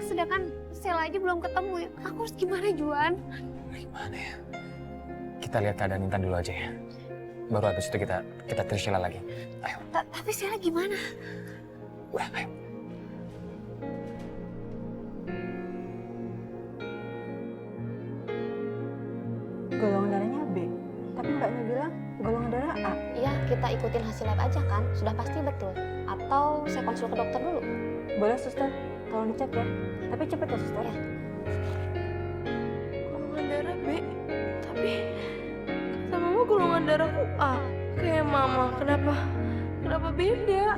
Sedangkan Sela aja belum ketemu ya. Aku harus gimana, Juan? Gimana ya? Kita lihat keadaan Intan dulu aja ya. Baru habis itu kita tes Sheila lagi. Ayo. Tapi Sela gimana? Udah, ayo. Golongan darahnya B, tapi mbaknya bilang golongan darah A. Iya, kita ikutin hasil lab aja kan. Sudah pasti betul. Atau saya konsul ke dokter dulu. Boleh suster, tolong dicek ya. Tapi cepet ya suster. Ya. Golongan darah B, tapi kata mama golongan darahku A. Kayak mama, kenapa beda?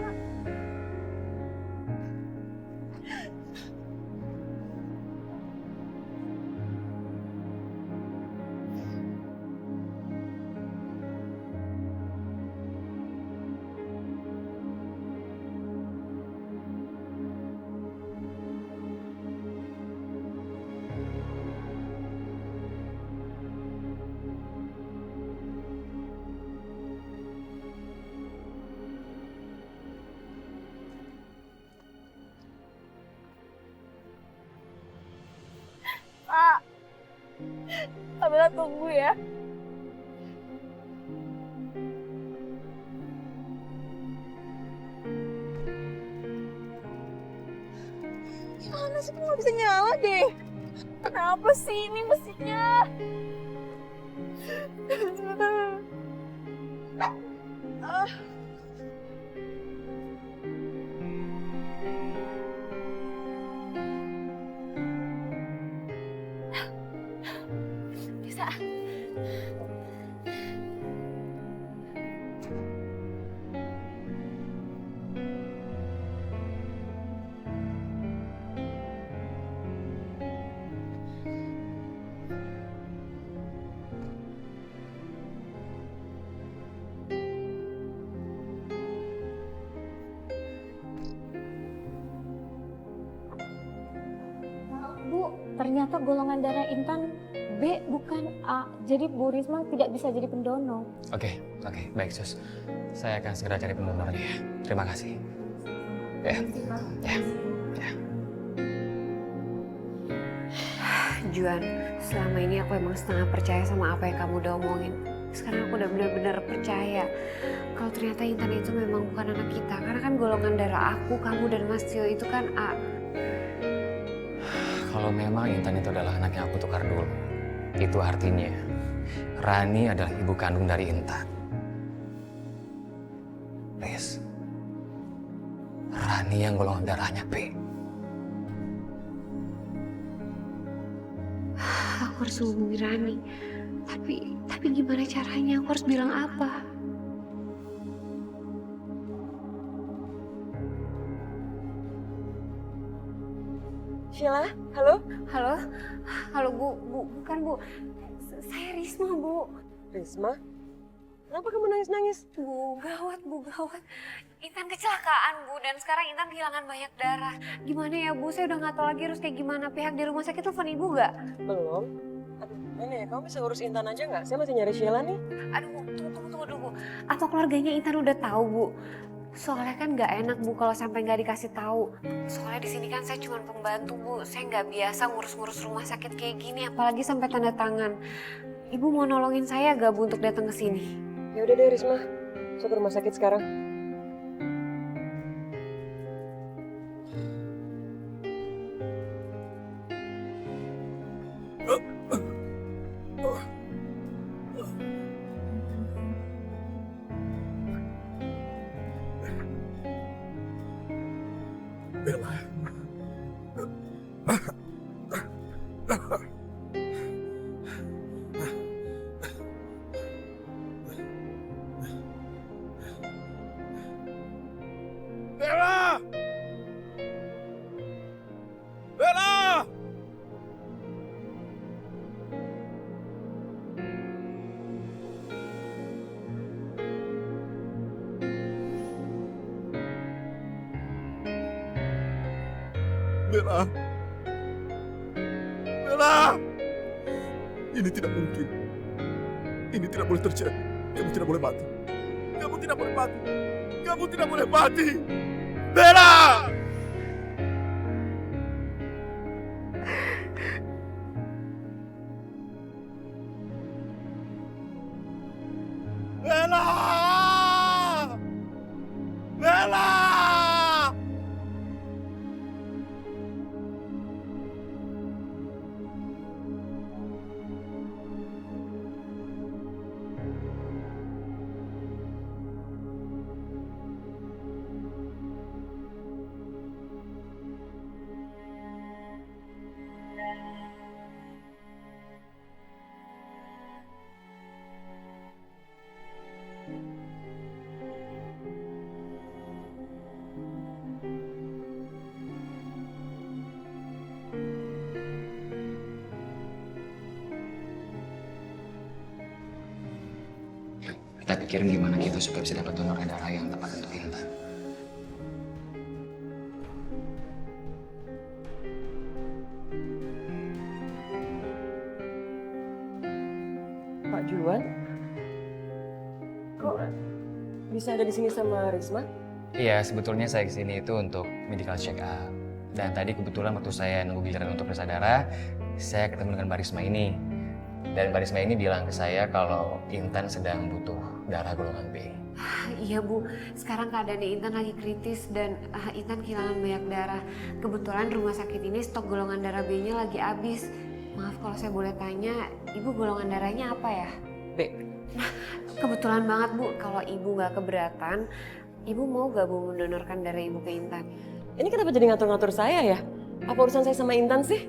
Pak, Abela tunggu ya. Gimana sih, nggak bisa nyala deh. Kenapa sih ini mesinnya? Ah. Bisa. Bu, ternyata golongan darah Intan B bukan A. Jadi Bu Risma tidak bisa jadi pendonor. Oke, baik Sus. Saya akan segera cari pendonornya ya. Terima kasih. Ya. Juan, selama ini aku emang setengah percaya sama apa yang kamu udah omongin. Sekarang aku udah benar-benar percaya kalau ternyata Intan itu memang bukan anak kita. Karena kan golongan darah aku, kamu, dan Mas Tio itu kan A. Kalau memang Intan itu adalah anak yang aku tukar dulu, itu artinya Rani adalah ibu kandung dari Intan. Riz, Rani yang golongan darahnya B. Aku harus hubungi Rani. Tapi gimana caranya? Aku harus bilang apa? Sheila, halo? Halo Bu, bukan Bu. Saya Risma, Bu. Risma? Kenapa kamu nangis-nangis? Bu, gawat. Intan kecelakaan, Bu, dan sekarang Intan kehilangan banyak darah. Gimana ya, Bu? Saya udah nggak tahu lagi harus kayak gimana. Pihak di rumah sakit telepon Ibu nggak? Belum. Aduh, Nenek, kamu bisa urus Intan aja nggak? Saya masih nyari Sheila nih. Aduh, Bu, tunggu dulu, Bu. Apa keluarganya Intan udah tahu, Bu? Soalnya kan nggak enak, Bu, kalau sampai nggak dikasih tahu. Soalnya di sini kan saya cuma pembantu, Bu. Saya nggak biasa ngurus-ngurus rumah sakit kayak gini, apalagi sampai tanda tangan. Ibu mau nolongin saya gak, Bu, untuk datang ke sini? Ya udah deh, Risma. Saya ke rumah sakit sekarang. Bella. Bella! Bella! Bella! Bella! Ini tidak mungkin. Ini tidak boleh terjadi. Kamu tidak boleh mati. Kamu tidak boleh mati. Kamu tidak boleh mati. Bella! Bella! Bella! Kita pikirin gimana kita supaya bisa dapat donor darah yang tepat untuk Intan. Pak Juan? Kok bisa ada di sini sama Risma? Iya, sebetulnya saya kesini itu untuk medical check up. Dan tadi kebetulan waktu saya nunggu giliran untuk periksa darah, saya ketemu dengan Mbak Risma ini. Dan Mbak Risma ini bilang ke saya kalau Intan sedang butuh darah golongan B. Iya Bu, sekarang keadaannya Intan lagi kritis dan Intan kehilangan banyak darah. Kebetulan rumah sakit ini stok golongan darah B-nya lagi habis. Maaf kalau saya boleh tanya, Ibu golongan darahnya apa ya? B. Kebetulan banget Bu, kalau Ibu nggak keberatan, Ibu mau gabung mendonorkan darah Ibu ke Intan? Ini kenapa jadi ngatur-ngatur saya ya? Apa urusan saya sama Intan sih?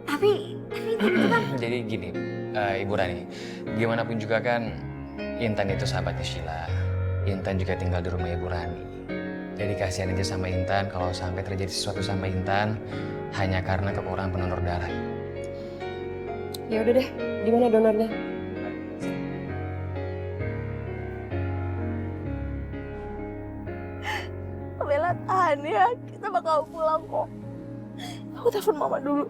Tapi itu kan... Jadi gini, Ibu Rani, gimana pun juga kan Intan itu sahabatnya Sheila. Intan juga tinggal di rumah Ibu Rani. Jadi kasihan aja sama Intan kalau sampai terjadi sesuatu sama Intan hanya karena kekurangan pendonor darah. Ya udah deh, di mana donornya? Bella tahan ya, kita bakal pulang kok. Aku telepon mama dulu.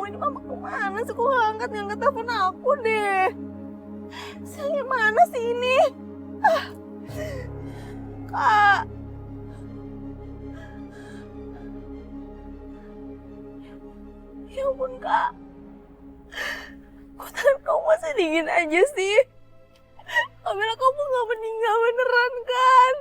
Ini mama kemana sih? Kok ngangkat telepon aku deh. Sayangnya mana sih ini? Kak. Ya ampun Kak. Kok tangan kamu masih dingin aja sih? Kamila, kamu gak meninggal beneran kan?